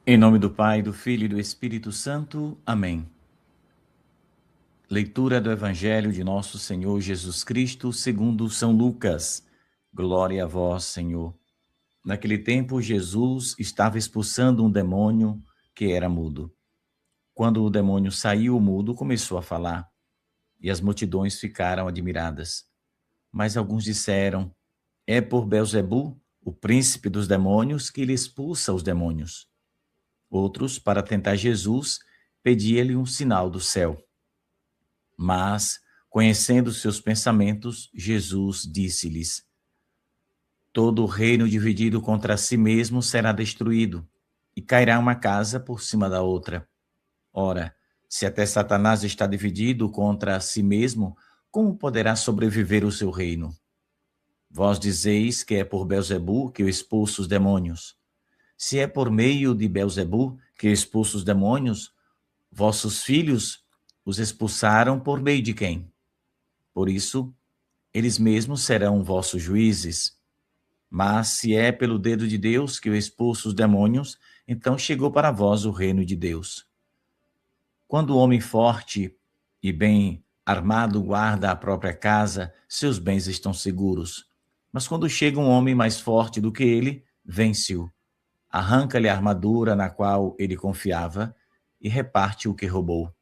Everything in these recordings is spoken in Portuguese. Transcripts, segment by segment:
Em nome do Pai, do Filho e do Espírito Santo. Amém. Leitura do Evangelho de nosso Senhor Jesus Cristo, segundo São Lucas. Glória a vós, Senhor. Naquele tempo, Jesus estava expulsando um demônio que era mudo. Quando o demônio saiu, o mudo começou a falar, e as multidões ficaram admiradas. Mas alguns disseram: é por Belzebu, o príncipe dos demônios, que ele expulsa os demônios. Outros, para tentar Jesus, pediam-lhe um sinal do céu. Mas, conhecendo seus pensamentos, Jesus disse-lhes: todo reino dividido contra si mesmo será destruído, e cairá uma casa por cima da outra. Ora, se até Satanás está dividido contra si mesmo, como poderá sobreviver o seu reino? Vós dizeis que é por Belzebu que eu expulso os demônios. Se é por meio de Belzebu que eu expulso os demônios, vossos filhos os expulsaram por meio de quem? Por isso, eles mesmos serão vossos juízes. Mas se é pelo dedo de Deus que eu expulso os demônios, então chegou para vós o reino de Deus. Quando o homem forte e bem armado guarda a própria casa, seus bens estão seguros. Mas quando chega um homem mais forte do que ele, vence-o, arranca-lhe a armadura na qual ele confiava e reparte o que roubou.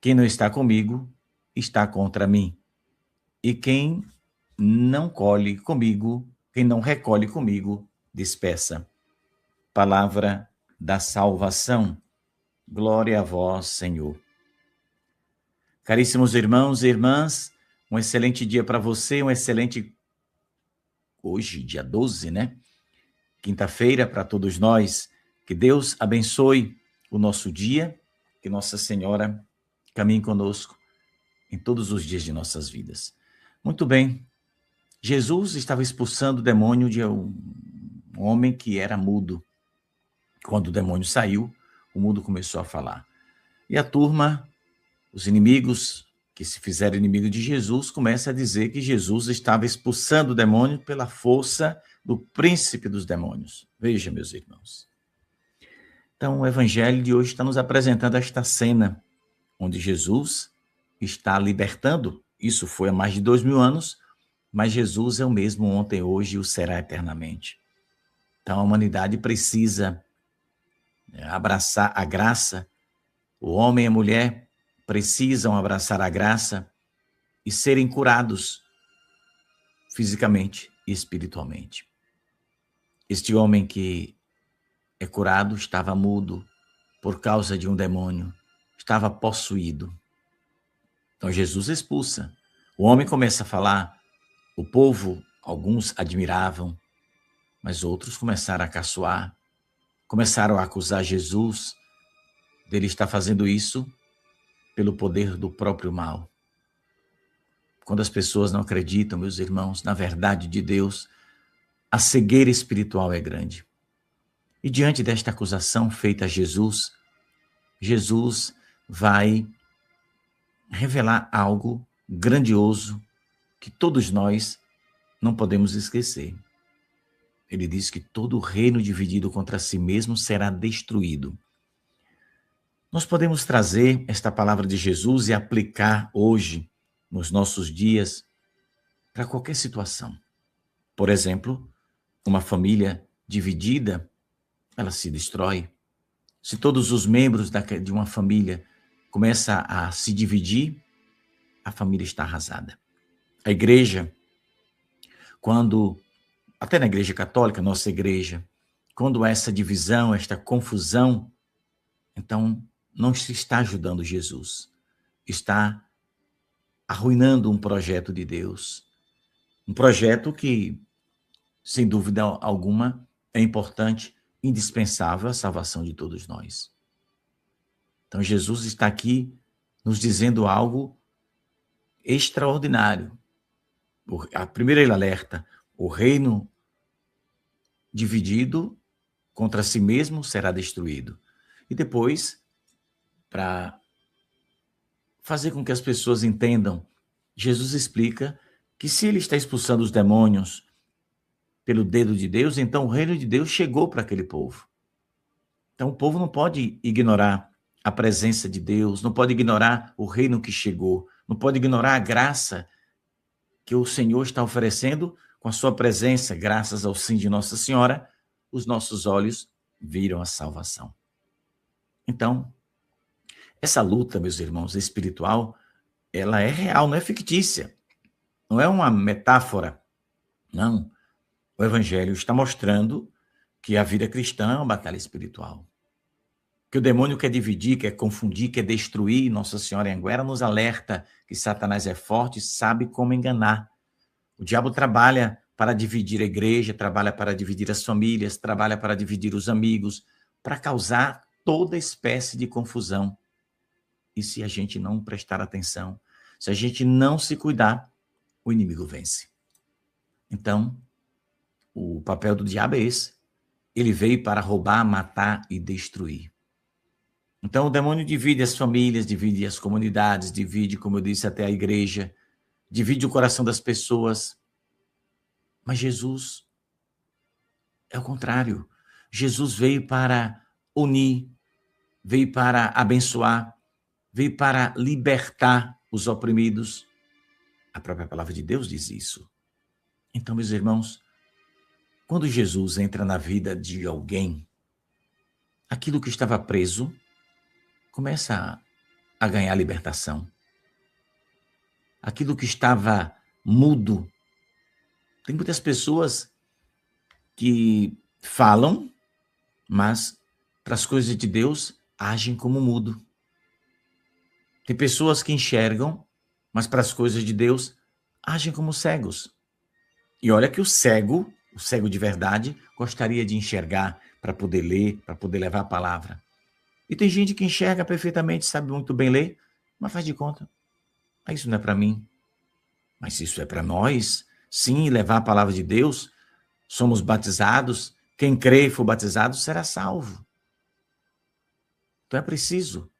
Quem não está comigo, está contra mim. E quem não recolhe comigo, dispersa. Palavra da salvação. Glória a vós, Senhor. Caríssimos irmãos e irmãs, um excelente dia para você, hoje, dia 12, né? Quinta-feira para todos nós. Que Deus abençoe o nosso dia, que Nossa Senhora caminhe conosco em todos os dias de nossas vidas. Muito bem, Jesus estava expulsando o demônio de um homem que era mudo. Quando o demônio saiu, o mudo começou a falar. E a turma, os inimigos que se fizeram inimigo de Jesus, começa a dizer que Jesus estava expulsando o demônio pela força do príncipe dos demônios. Veja, meus irmãos. Então, o evangelho de hoje está nos apresentando esta cena, onde Jesus está libertando, isso foi há mais de 2000 anos, mas Jesus é o mesmo ontem, hoje e o será eternamente. Então, a humanidade precisa abraçar a graça, o homem e a mulher precisam abraçar a graça e serem curados fisicamente e espiritualmente. Este homem que é curado estava mudo por causa de um demônio, estava possuído. Então Jesus expulsa. O homem começa a falar, o povo, alguns admiravam, mas outros começaram a caçoar, começaram a acusar Jesus dele estar fazendo isso pelo poder do próprio mal. Quando as pessoas não acreditam, meus irmãos, na verdade de Deus, a cegueira espiritual é grande. E diante desta acusação feita a Jesus, Jesus vai revelar algo grandioso que todos nós não podemos esquecer. Ele diz que todo reino dividido contra si mesmo será destruído. Nós podemos trazer esta palavra de Jesus e aplicar hoje, nos nossos dias, para qualquer situação. Por exemplo, uma família dividida, ela se destrói. Se todos os membros de uma família começam a se dividir, a família está arrasada. A igreja, até na igreja católica, nossa igreja, quando há essa divisão, esta confusão, então não se está ajudando Jesus. Está arruinando um projeto de Deus. Um projeto que, sem dúvida alguma, é importante, indispensável à salvação de todos nós. Então Jesus está aqui nos dizendo algo extraordinário. Primeiro ele alerta, o reino dividido contra si mesmo será destruído. E depois, para fazer com que as pessoas entendam, Jesus explica que se ele está expulsando os demônios pelo dedo de Deus, então o reino de Deus chegou para aquele povo. Então, o povo não pode ignorar a presença de Deus, não pode ignorar o reino que chegou, não pode ignorar a graça que o Senhor está oferecendo com a sua presença, graças ao sim de Nossa Senhora, os nossos olhos viram a salvação. Então, essa luta, meus irmãos, espiritual, ela é real, não é fictícia, não é uma metáfora, não. O Evangelho está mostrando que a vida cristã é uma batalha espiritual. Que o demônio quer dividir, quer confundir, quer destruir. Nossa Senhora em Anguera nos alerta que Satanás é forte e sabe como enganar. O diabo trabalha para dividir a igreja, trabalha para dividir as famílias, trabalha para dividir os amigos, para causar toda espécie de confusão. E se a gente não prestar atenção, se a gente não se cuidar, o inimigo vence. Então, o papel do diabo é esse. Ele veio para roubar, matar e destruir. Então, o demônio divide as famílias, divide as comunidades, divide, como eu disse, até a igreja, divide o coração das pessoas. Mas Jesus é o contrário. Jesus veio para unir, veio para abençoar, veio para libertar os oprimidos. A própria palavra de Deus diz isso. Então, meus irmãos, quando Jesus entra na vida de alguém, aquilo que estava preso começa a ganhar libertação. Aquilo que estava mudo. Tem muitas pessoas que falam, mas para as coisas de Deus agem como mudo. Tem pessoas que enxergam, mas para as coisas de Deus agem como cegos. E olha que o cego de verdade, gostaria de enxergar para poder ler, para poder levar a palavra. E tem gente que enxerga perfeitamente, sabe muito bem ler, mas faz de conta. Isso não é para mim. Mas isso é para nós, sim, levar a palavra de Deus. Somos batizados. Quem crê e for batizado será salvo. Então é preciso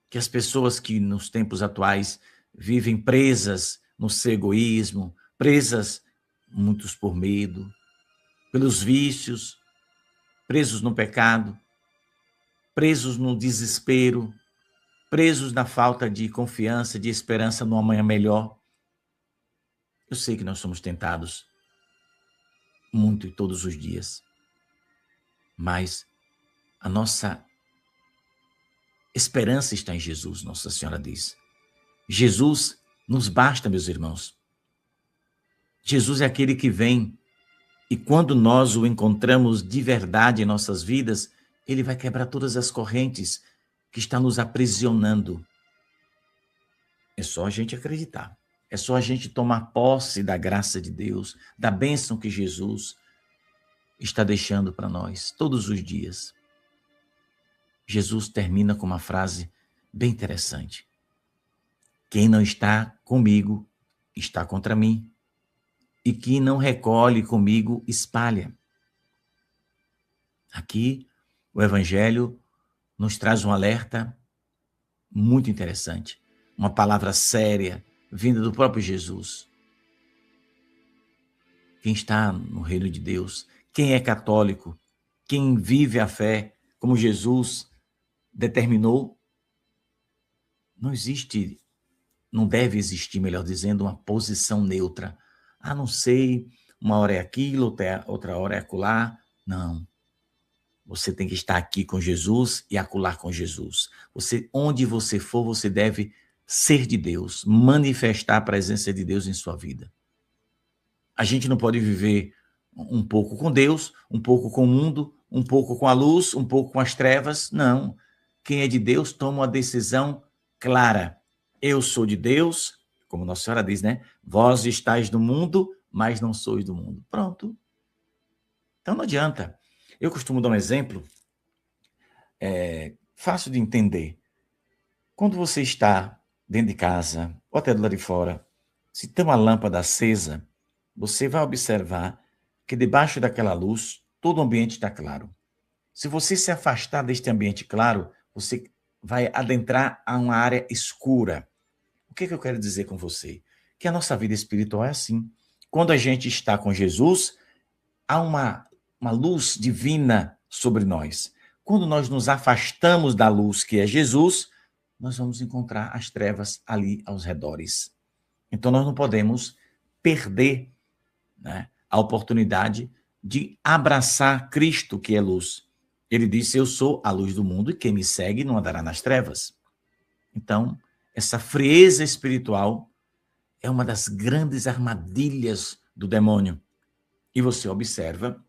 que as pessoas que nos tempos atuais vivem presas no seu egoísmo, presas, muitos por medo, pelos vícios, presos no pecado, presos no desespero, presos na falta de confiança, de esperança no amanhã melhor. Eu sei que nós somos tentados muito e todos os dias, mas a nossa esperança está em Jesus, Nossa Senhora diz. Jesus nos basta, meus irmãos. Jesus é aquele que vem e quando nós o encontramos de verdade em nossas vidas, ele vai quebrar todas as correntes que estão nos aprisionando. É só a gente acreditar. É só a gente tomar posse da graça de Deus, da bênção que Jesus está deixando para nós todos os dias. Jesus termina com uma frase bem interessante. Quem não está comigo está contra mim. E quem não recolhe comigo espalha. Aqui, o Evangelho nos traz um alerta muito interessante. Uma palavra séria, vinda do próprio Jesus. Quem está no reino de Deus, quem é católico, quem vive a fé como Jesus determinou, não deve existir, melhor dizendo, uma posição neutra. Não sei, uma hora é aquilo, outra hora é acolá. Não. Você tem que estar aqui com Jesus e acolá com Jesus. Onde você for, você deve ser de Deus, manifestar a presença de Deus em sua vida. A gente não pode viver um pouco com Deus, um pouco com o mundo, um pouco com a luz, um pouco com as trevas. Não. Quem é de Deus toma uma decisão clara. Eu sou de Deus, como Nossa Senhora diz, né? Vós estáis do mundo, mas não sois do mundo. Pronto. Então não adianta. Eu costumo dar um exemplo fácil de entender. Quando você está dentro de casa, ou até do lado de fora, se tem uma lâmpada acesa, você vai observar que debaixo daquela luz, todo o ambiente está claro. Se você se afastar deste ambiente claro, você vai adentrar a uma área escura. O que eu quero dizer com você? Que a nossa vida espiritual é assim. Quando a gente está com Jesus, há uma luz divina sobre nós. Quando nós nos afastamos da luz que é Jesus, nós vamos encontrar as trevas ali aos redores. Então nós não podemos perder, né, a oportunidade de abraçar Cristo, que é luz. Ele disse: eu sou a luz do mundo e quem me segue não andará nas trevas. Então, essa frieza espiritual é uma das grandes armadilhas do demônio. E você observa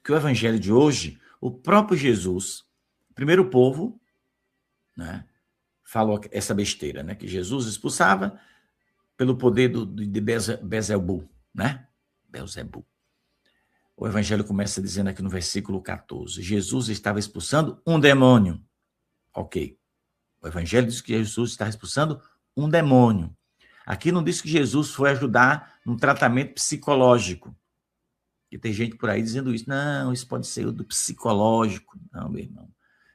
que o evangelho de hoje, o próprio Jesus, primeiro o povo, né, falou essa besteira, né, que Jesus expulsava pelo poder de Beelzebul, né? Beelzebul. O evangelho começa dizendo aqui no versículo 14, Jesus estava expulsando um demônio. Ok. O evangelho diz que Jesus está expulsando um demônio. Aqui não diz que Jesus foi ajudar num tratamento psicológico. E tem gente por aí dizendo isso. Não, isso pode ser do psicológico. Não, meu irmão.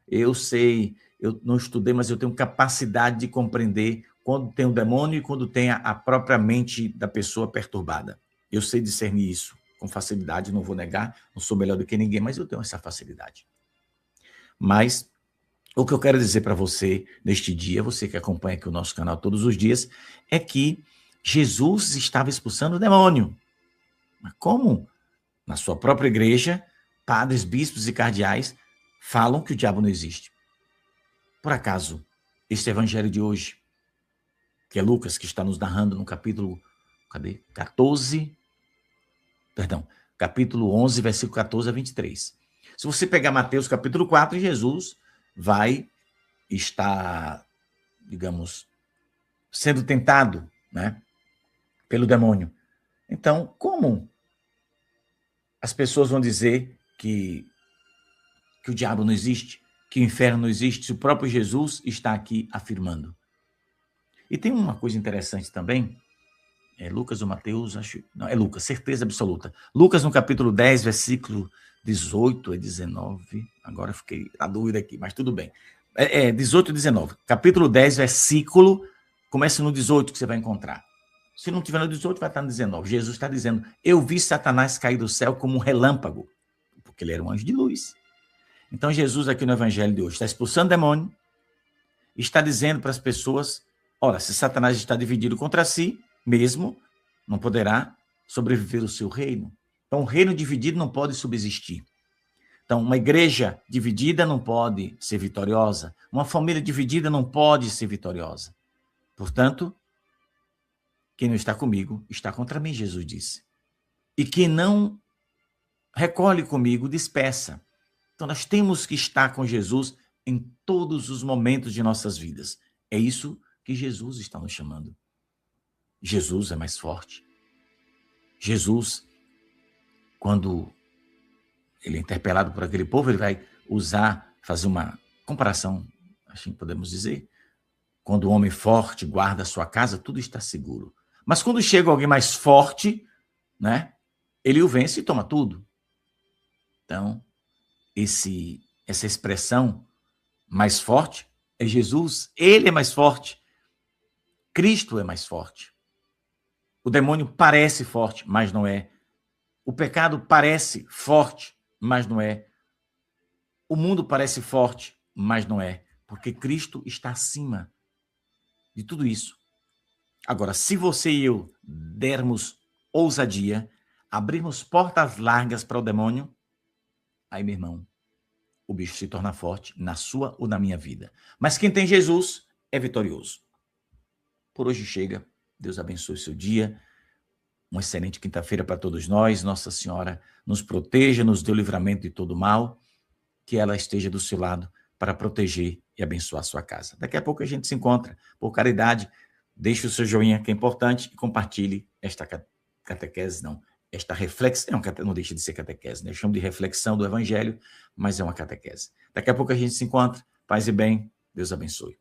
Eu sei, eu não estudei, mas eu tenho capacidade de compreender quando tem um demônio e quando tem a própria mente da pessoa perturbada. Eu sei discernir isso com facilidade, não vou negar, não sou melhor do que ninguém, mas eu tenho essa facilidade. Mas o que eu quero dizer para você neste dia, você que acompanha aqui o nosso canal todos os dias, é que Jesus estava expulsando o demônio. Mas como? Na sua própria igreja, padres, bispos e cardeais falam que o diabo não existe. Por acaso, este evangelho de hoje, que é Lucas, que está nos narrando no capítulo 11, versículo 14 a 23. Se você pegar Mateus capítulo 4, Jesus vai estar, digamos, sendo tentado, né, pelo demônio. Então, como as pessoas vão dizer que o diabo não existe, que o inferno não existe, se o próprio Jesus está aqui afirmando? E tem uma coisa interessante também, é Lucas ou Mateus, acho, não, é Lucas, certeza absoluta. Lucas no capítulo 10, versículo 18 e 19, agora fiquei na dúvida aqui, mas tudo bem. 18 e 19, capítulo 10, versículo, começa no 18 que você vai encontrar. Se não tiver no 18, vai estar no 19. Jesus está dizendo: eu vi Satanás cair do céu como um relâmpago, porque ele era um anjo de luz. Então Jesus aqui no evangelho de hoje está expulsando demônio, está dizendo para as pessoas: olha, se Satanás está dividido contra si mesmo, não poderá sobreviver o seu reino. Então, um reino dividido não pode subsistir. Então, uma igreja dividida não pode ser vitoriosa. Uma família dividida não pode ser vitoriosa. Portanto, quem não está comigo está contra mim, Jesus disse. E quem não recolhe comigo, dispersa. Então, nós temos que estar com Jesus em todos os momentos de nossas vidas. É isso que Jesus está nos chamando. Jesus é mais forte. Jesus, quando ele é interpelado por aquele povo, ele vai fazer uma comparação, assim podemos dizer. Quando o homem forte guarda a sua casa, tudo está seguro. Mas quando chega alguém mais forte, né, ele o vence e toma tudo. Então, essa expressão mais forte é Jesus. Ele é mais forte. Cristo é mais forte. O demônio parece forte, mas não é. O pecado parece forte, mas não é. O mundo parece forte, mas não é. Porque Cristo está acima de tudo isso. Agora, se você e eu dermos ousadia, abrirmos portas largas para o demônio, aí, meu irmão, o bicho se torna forte na sua ou na minha vida. Mas quem tem Jesus é vitorioso. Por hoje chega. Deus abençoe o seu dia. Uma excelente quinta-feira para todos nós. Nossa Senhora nos proteja, nos dê o livramento de todo mal. Que ela esteja do seu lado para proteger e abençoar a sua casa. Daqui a pouco a gente se encontra. Por caridade, deixe o seu joinha, que é importante, e compartilhe esta catequese, esta reflexão, não deixa de ser catequese, né? Eu chamo de reflexão do Evangelho, mas é uma catequese. Daqui a pouco a gente se encontra. Paz e bem. Deus abençoe.